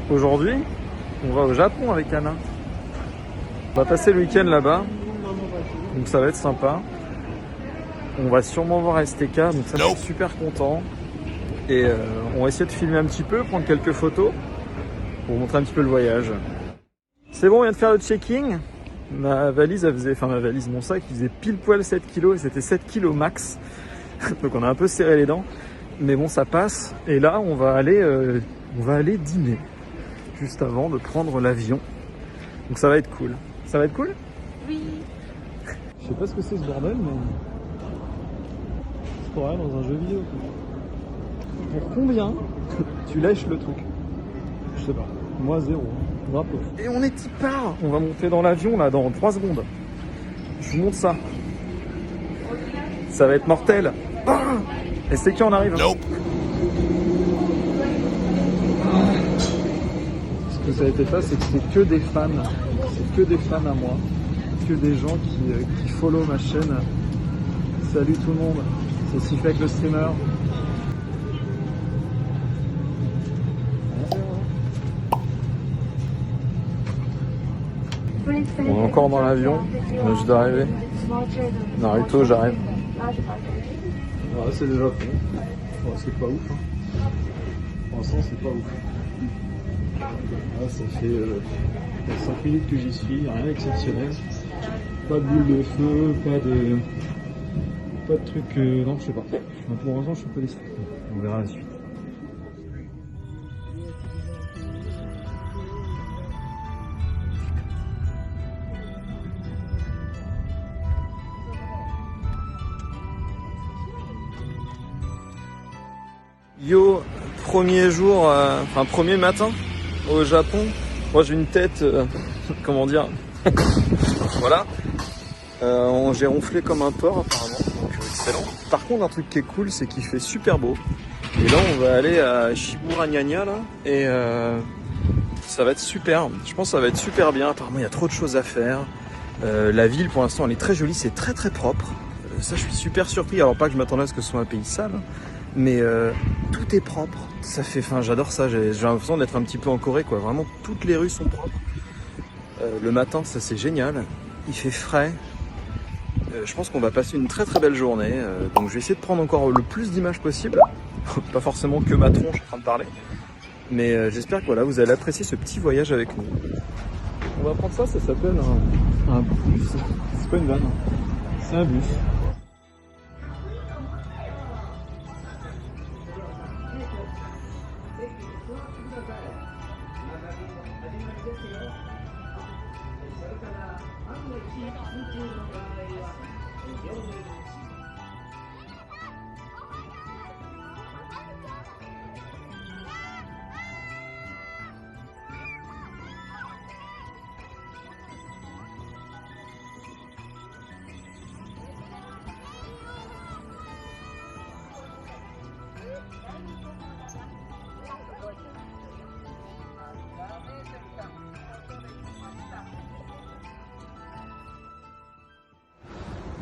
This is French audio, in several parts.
Aujourd'hui, on va au Japon avec Anna. On va passer le week-end là-bas, donc ça va être sympa. On va sûrement voir STK, donc ça je suis super content. Et on va essayer de filmer un petit peu, prendre quelques photos pour vous montrer un petit peu le voyage. C'est bon, on vient de faire le checking. Ma valise, mon sac, il faisait pile poil 7 kilos et c'était 7 kilos max. Donc on a un peu serré les dents. Mais bon, ça passe. Et là, on va aller dîner juste avant de prendre l'avion. Donc ça va être cool. Ça va être cool ? Oui. Je sais pas ce que c'est ce bordel, mais c'est pour rien dans un jeu vidéo. Pour combien tu lèches le truc? Je sais pas. Moi, 0. Drapeau. Et on est y part. On va monter dans l'avion là dans 3 secondes. Je vous montre ça. Ça va être mortel. Ah, et c'est qui on arrive? Ce que ça a été fait, c'est que c'est que des fans. C'est que des fans à moi. Que des gens qui follow ma chaîne. Salut tout le monde. C'est Sifek le streamer. On est encore dans l'avion, on est juste d'arriver. Naruto, j'arrive. Voilà, c'est déjà fait. Bon, c'est pas ouf. Hein. Pour l'instant, c'est pas ouf. Là, ça fait 5 minutes que j'y suis, rien d'exceptionnel. Pas de boule de feu, pas de truc. Non, je sais pas. Pour l'instant, je suis un peu déçu. On verra la suite. Yo, premier jour, premier matin au Japon. Moi j'ai une tête, comment dire, voilà. J'ai ronflé comme un porc apparemment, donc excellent. Par contre un truc qui est cool, c'est qu'il fait super beau. Et là on va aller à Shiburanyanya là, et ça va être super. Je pense que ça va être super bien. Apparemment il y a trop de choses à faire. La ville pour l'instant elle est très jolie, c'est très très propre. Ça je suis super surpris, alors pas que je m'attendais à ce que ce soit un pays sale. Mais tout est propre, ça fait, j'adore ça, j'ai l'impression d'être un petit peu en Corée quoi, vraiment toutes les rues sont propres. Le matin ça c'est génial, il fait frais, je pense qu'on va passer une très très belle journée, donc je vais essayer de prendre encore le plus d'images possible, pas forcément que ma tronche en train de parler, mais j'espère que voilà, vous allez apprécier ce petit voyage avec nous. On va prendre ça s'appelle un bus, c'est pas une vanne, c'est un bus.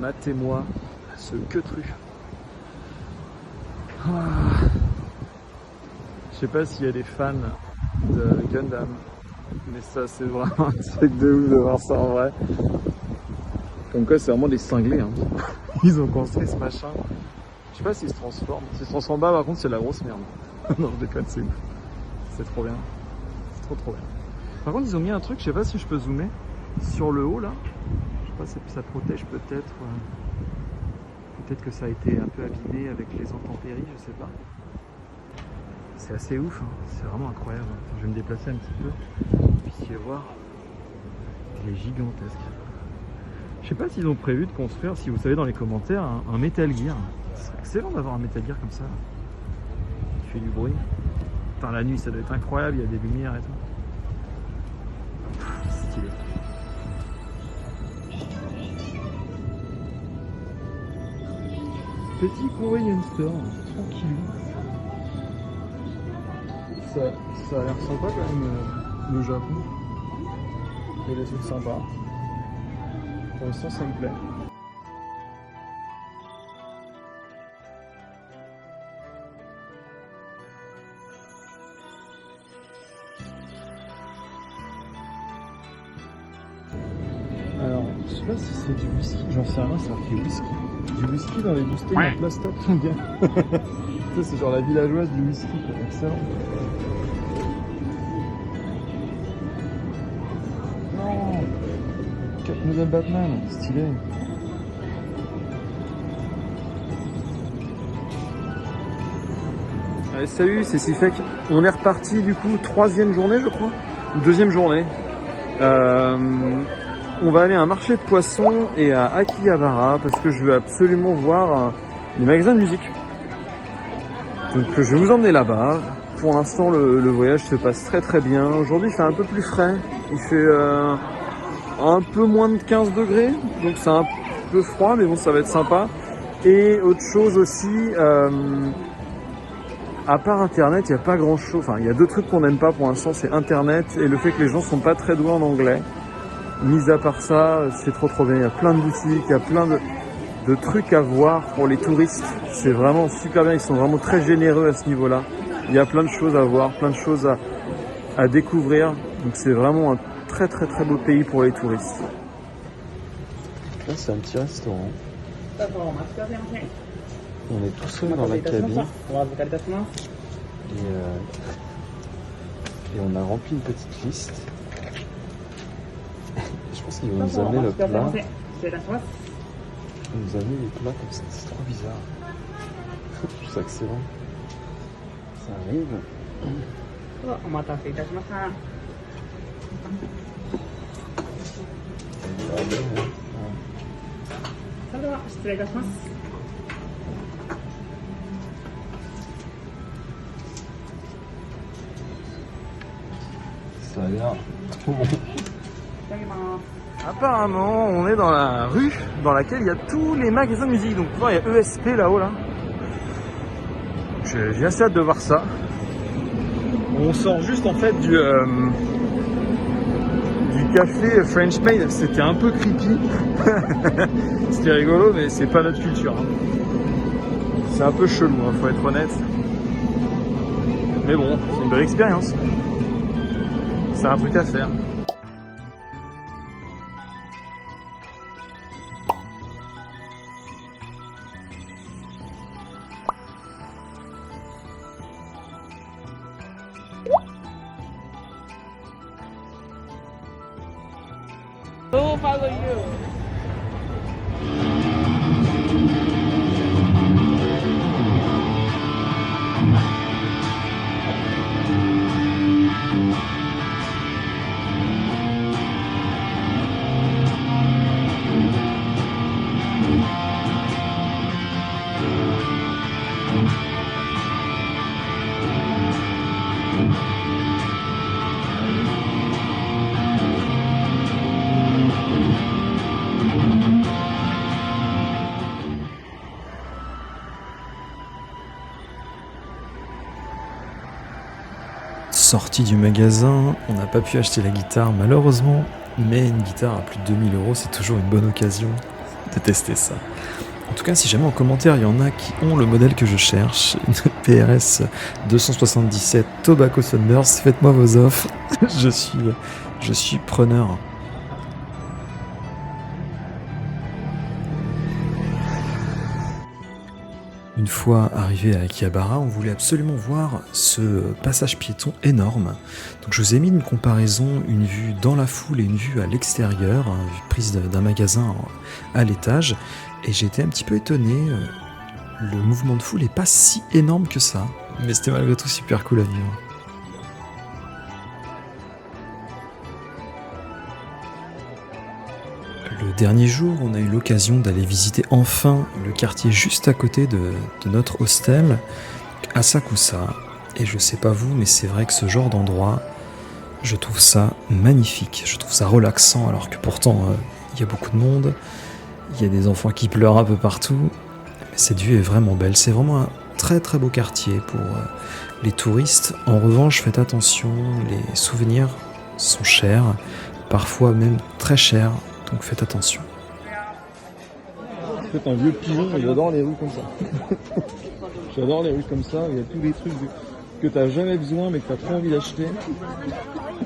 Matez-moi ce queutru. Je sais pas s'il y a des fans de Gundam, mais ça c'est vraiment un truc de ouf de voir ça en vrai. Comme quoi c'est vraiment des cinglés. Hein. Ils ont construit ce machin. Je sais pas s'il se transforme. S'il se transforme pas par contre c'est la grosse merde. Non je déconne, c'est ouf. C'est trop bien. C'est trop bien. Par contre ils ont mis un truc, je sais pas si je peux zoomer sur le haut là. Je sais pas si ça protège peut-être. Peut-être que ça a été un peu abîmé avec les intempéries, je sais pas. C'est assez ouf, hein. C'est vraiment incroyable. Attends, je vais me déplacer un petit peu pour que vous puissiez voir. Il est gigantesque. Je sais pas s'ils ont prévu de construire, si vous savez dans les commentaires, un Metal Gear. Ce serait excellent d'avoir un Metal Gear comme ça. Il fait du bruit. Putain, la nuit ça doit être incroyable, il y a des lumières et tout. C'est stylé. Petit convenience store, tranquille. Ça a l'air sympa quand même, le Japon. Il y a des trucs sympas. Pour l'instant, ça me plaît. Je sais pas si c'est du whisky, j'en sais rien, c'est marqué whisky. Du whisky dans les bousteilles en plastoc, mon gars. Ça, c'est genre la villageoise du whisky, quoi. Excellent. Non, Catmull Batman, stylé. Allez, salut, c'est Sifek. On est reparti du coup, 3e journée je crois, ou 2e journée. On va aller à un marché de poissons et à Akihabara parce que je veux absolument voir les magasins de musique. Donc je vais vous emmener là-bas. Pour l'instant le voyage se passe très très bien. Aujourd'hui il fait un peu plus frais. Il fait un peu moins de 15 degrés. Donc c'est un peu froid mais bon ça va être sympa. Et autre chose aussi, à part internet il n'y a pas grand chose. Enfin il y a 2 trucs qu'on n'aime pas pour l'instant, c'est internet et le fait que les gens sont pas très doués en anglais. Mis à part ça, c'est trop bien. Il y a plein de boutiques, il y a plein de trucs à voir pour les touristes. C'est vraiment super bien. Ils sont vraiment très généreux à ce niveau-là. Il y a plein de choses à voir, plein de choses à découvrir. Donc c'est vraiment un très beau pays pour les touristes. Là, c'est un petit restaurant. On est tout seul dans la cabine. Et on a rempli une petite liste. Je pense qu'ils vont nous amener le plat. Ils vont nous amener les plats comme ça, c'est trop bizarre. Je trouve ça excellent. Ça arrive. Ça a l'air trop bon. Apparemment, on est dans la rue dans laquelle il y a tous les magasins de musique. Donc, il y a ESP là-haut, là. J'ai assez hâte de voir ça. On sort juste en fait du café French Maid. C'était un peu creepy. C'était rigolo, mais c'est pas notre culture. Hein. C'est un peu chelou, hein, faut être honnête. Mais bon, c'est une belle expérience. C'est un truc à faire. Oh, follow you. Sorti du magasin, on n'a pas pu acheter la guitare malheureusement, mais une guitare à plus de 2000 €, c'est toujours une bonne occasion de tester ça. En tout cas, si jamais en commentaire il y en a qui ont le modèle que je cherche, une PRS 277 Tobacco Sunburst, faites-moi vos offres, je suis preneur. Une fois arrivé à Akihabara, on voulait absolument voir ce passage piéton énorme. Donc je vous ai mis une comparaison, une vue dans la foule et une vue à l'extérieur, une vue prise d'un magasin à l'étage. Et j'ai été un petit peu étonné, le mouvement de foule n'est pas si énorme que ça, mais c'était malgré tout super cool à vivre. Le dernier jour, on a eu l'occasion d'aller visiter enfin le quartier juste à côté de notre hostel, Asakusa. Et je sais pas vous, mais c'est vrai que ce genre d'endroit, je trouve ça magnifique, je trouve ça relaxant, alors que pourtant, il y a beaucoup de monde, il y a des enfants qui pleurent un peu partout, mais cette vue est vraiment belle. C'est vraiment un très beau quartier pour les touristes. En revanche, faites attention, les souvenirs sont chers, parfois même très chers. Donc faites attention. En fait, un vieux pigeon, j'adore les rues comme ça. J'adore les rues comme ça, il y a tous les trucs que t'as jamais besoin mais que t'as trop envie d'acheter.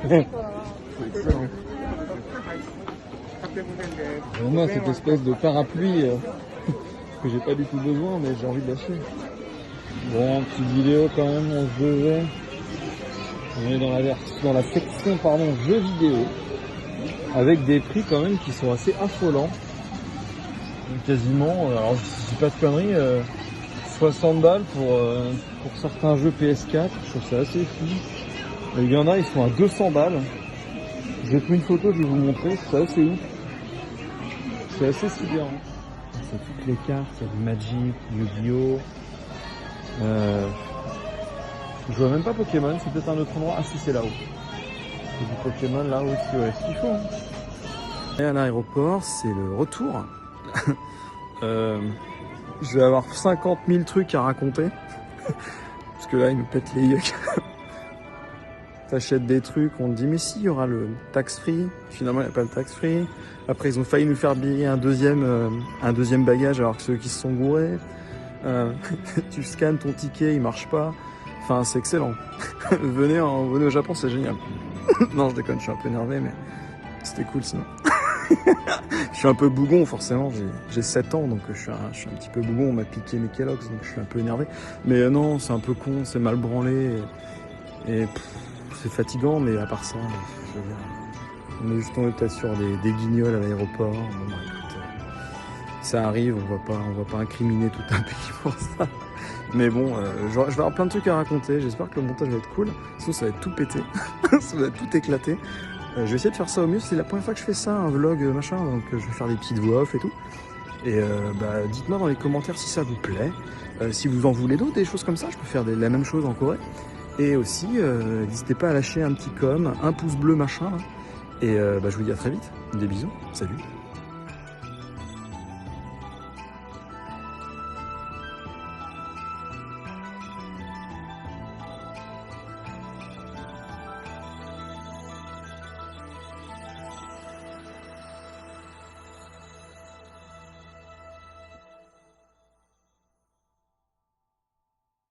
C'est excellent. Au moins cette espèce de parapluie que j'ai pas du tout besoin, mais j'ai envie de lâcher. Bon, petite vidéo quand même, on se devait. On est dans la section jeux vidéo, avec des prix quand même qui sont assez affolants. Quasiment, alors je dis pas de conneries, 60 balles pour certains jeux PS4, je trouve ça assez fou. Il y en a, ils sont à 200 balles. Je vais te mettre une photo, je vais vous montrer, c'est assez ouf. C'est assez sidérant. C'est toutes les cartes, il y a du Magic, Yu-Gi-Oh! Je vois même pas Pokémon, c'est peut-être un autre endroit. Ah si, c'est là-haut. C'est du Pokémon là aussi, ouais, ce qu'il faut. Et à l'aéroport, c'est le retour. Je vais avoir 50 000 trucs à raconter. Parce que là, ils me pètent les yeux. T'achètes des trucs, on te dit mais si, il y aura le tax-free. Finalement, il n'y a pas le tax-free. Après, ils ont failli nous faire payer un deuxième bagage alors que ceux qui se sont gourés. Tu scannes ton ticket, il marche pas. Enfin, c'est excellent. venez au Japon, c'est génial. Non, je déconne, je suis un peu énervé, mais c'était cool sinon. Je suis un peu bougon, forcément. J'ai 7 ans, donc je suis un petit peu bougon. On m'a piqué mes Kellogg's, donc je suis un peu énervé. Mais non, c'est un peu con, c'est mal branlé. Et c'est fatigant, mais à part ça, je veux dire, on est juste tombé peut-être sur des guignols à l'aéroport. Bon, bah, écoute, ça arrive, on va pas incriminer tout un pays pour ça. Mais bon, je vais avoir plein de trucs à raconter. J'espère que le montage va être cool. Sinon, ça va être tout pété. Ça va être tout éclaté. Je vais essayer de faire ça au mieux. C'est la première fois que je fais ça, un vlog machin. Donc, je vais faire des petites voix off et tout. Et dites-moi dans les commentaires si ça vous plaît. Si vous en voulez d'autres, des choses comme ça, je peux faire la même chose en Corée. Et aussi, n'hésitez pas à lâcher un petit com, un pouce bleu machin. Là. Et je vous dis à très vite. Des bisous. Salut.